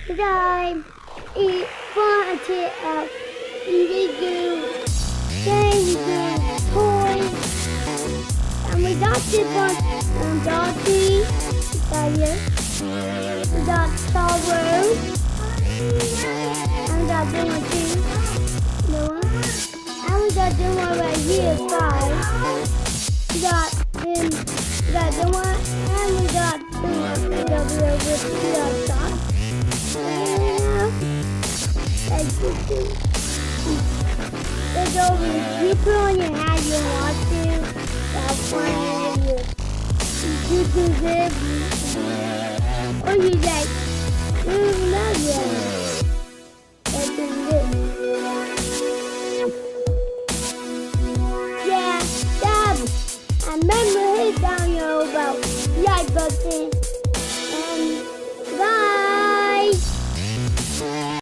Today, eat fun of illegal things, toys, and we got this one Dottie, we got Star Wars, and we got this one too, and we got this one right here, 5. We got this one, and we got this one, we got Dot. It's over. You put on your hat, you want to. That's fine. You do good. Or you like